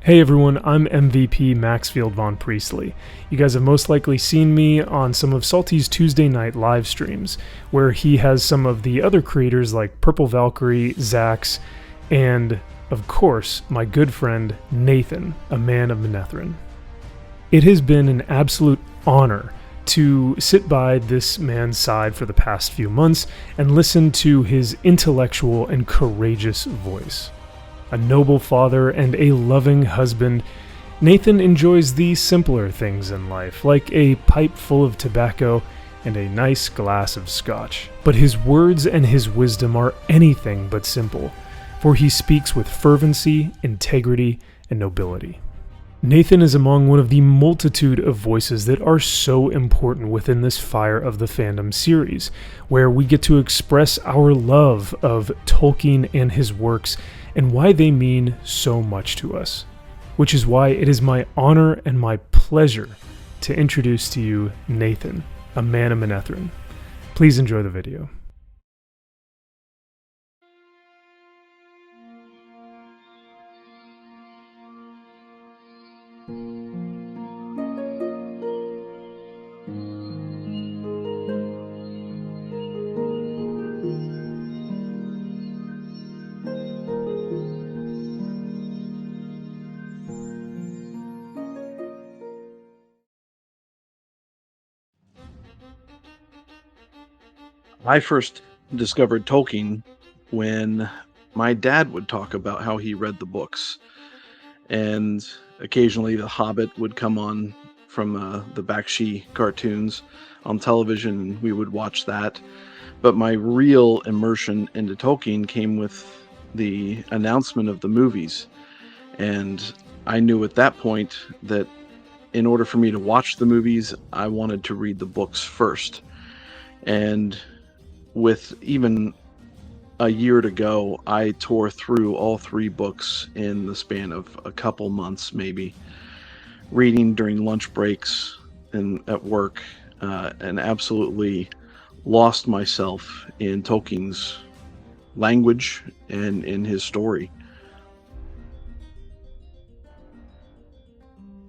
Hey everyone, I'm MVP Maxfield Von Priestley. You guys have most likely seen me on some of Salty's Tuesday night live streams, where he has some of the other creators like Purple Valkyrie, Zax, and, of course, my good friend Nathan, a man of Manetheren. It has been an absolute honor to sit by this man's side for the past few months and listen to his intellectual and courageous voice. A noble father and a loving husband, Nathan enjoys the simpler things in life, like a pipe full of tobacco and a nice glass of scotch. But his words and his wisdom are anything but simple, for he speaks with fervency, integrity, and nobility. Nathan is among one of the multitude of voices that are so important within this Fire of the Fandom series, where we get to express our love of Tolkien and his works and why they mean so much to us. Which is why it is my honor and my pleasure to introduce to you Nathan, a man of Manetheren. Please enjoy the video. I first discovered Tolkien when my dad would talk about how he read the books, and occasionally The Hobbit would come on from the Bakshi cartoons on television, and we would watch that. But my real immersion into Tolkien came with the announcement of the movies, and I knew at that point that in order for me to watch the movies, I wanted to read the books first. And with even a year to go, I tore through all 3 books in the span of a couple months, maybe, reading during lunch breaks and at work, and absolutely lost myself in Tolkien's language and in his story.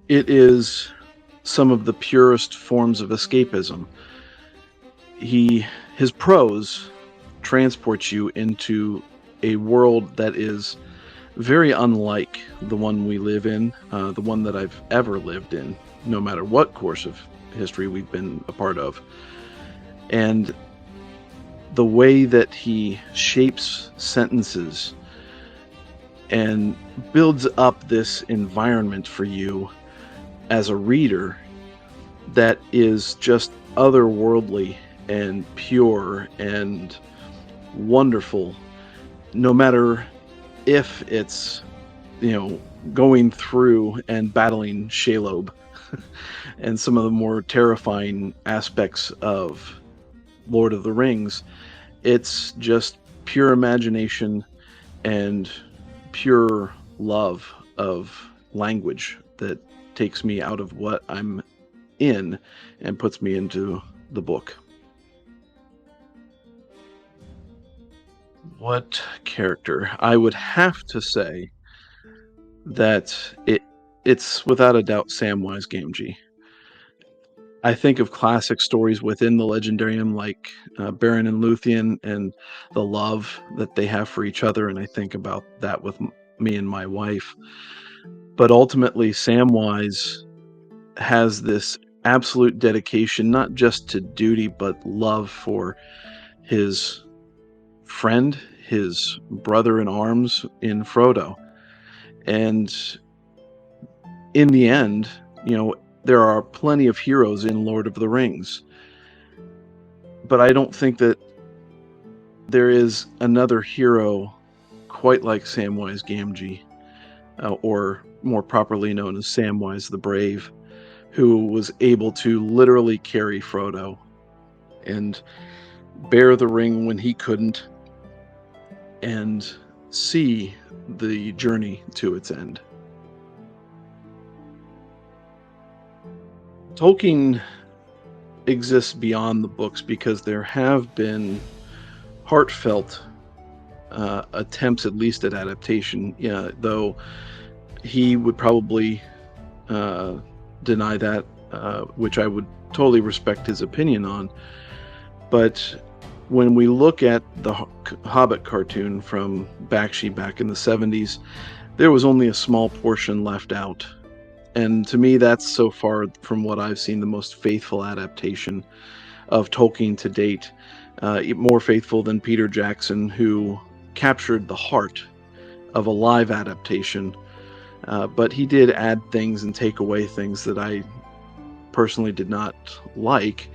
It is some of the purest forms of escapism. His prose transports you into a world that is very unlike the one we live in, the one that I've ever lived in, no matter what course of history we've been a part of. And the way that he shapes sentences and builds up this environment for you as a reader that is just otherworldly and pure and wonderful, no matter if it's, going through and battling Shelob and some of the more terrifying aspects of Lord of the Rings. It's just pure imagination and pure love of language that takes me out of what I'm in and puts me into the book. What character? I would have to say that it's without a doubt Samwise Gamgee. I think of classic stories within the Legendarium like Beren and Luthien and the love that they have for each other, and I think about that with me and my wife. But ultimately, Samwise has this absolute dedication, not just to duty, but love for his friend, his brother in arms in Frodo. And in the end, there are plenty of heroes in Lord of the Rings, but I don't think that there is another hero quite like Samwise Gamgee, or more properly known as Samwise the Brave, who was able to literally carry Frodo and bear the ring when he couldn't, and see the journey to its end. Tolkien exists beyond the books because there have been heartfelt attempts, at least at adaptation, though he would probably deny that, which I would totally respect his opinion on. But when we look at the Hobbit cartoon from Bakshi back in the 70s, there was only a small portion left out. And to me, that's so far from what I've seen the most faithful adaptation of Tolkien to date. More faithful than Peter Jackson, who captured the heart of a live adaptation. But he did add things and take away things that I personally did not like,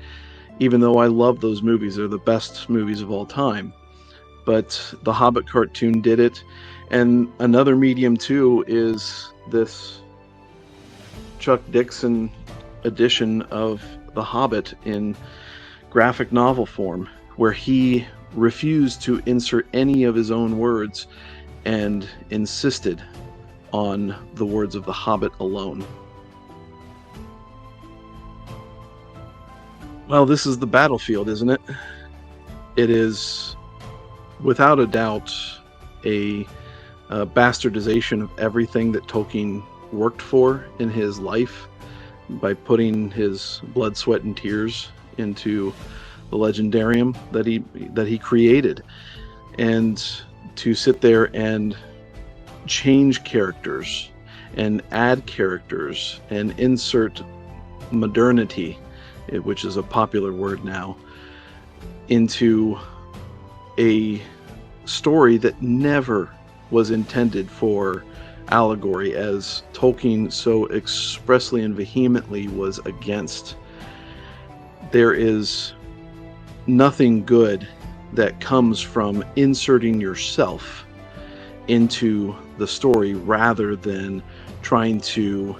even though I love those movies. They're the best movies of all time. But the Hobbit cartoon did it. And another medium, too, is this Chuck Dixon edition of The Hobbit in graphic novel form, where he refused to insert any of his own words and insisted on the words of The Hobbit alone. Well, this is the battlefield, isn't it? It is, without a doubt, a bastardization of everything that Tolkien worked for in his life by putting his blood, sweat, and tears into the legendarium that he created. And to sit there and change characters and add characters and insert modernity, which is a popular word now, into a story that never was intended for allegory, as Tolkien so expressly and vehemently was against. There is nothing good that comes from inserting yourself into the story rather than trying to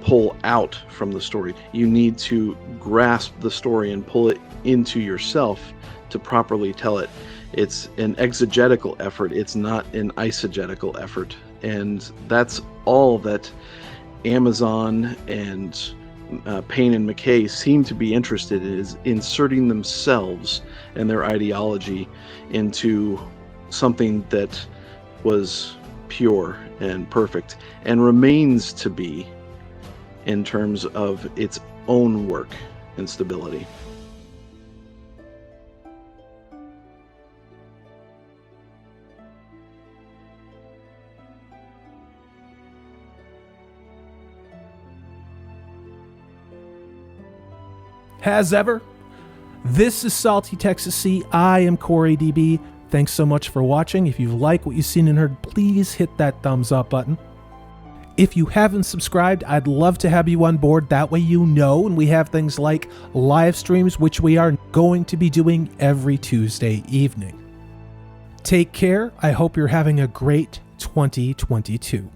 pull out from the story. You need to grasp the story and pull it into yourself to properly tell it. It's an exegetical effort. It's not an eisegetical effort. And that's all that Amazon and Payne and McKay seem to be interested in, is inserting themselves and their ideology into something that was pure and perfect and remains to be in terms of its own work and stability. As ever, this is Salty Texas Sea. I am Corey DB. Thanks so much for watching. If you've liked what you've seen and heard, please hit that thumbs up button. If you haven't subscribed, I'd love to have you on board. That way you know, and we have things like live streams, which we are going to be doing every Tuesday evening. Take care. I hope you're having a great 2022.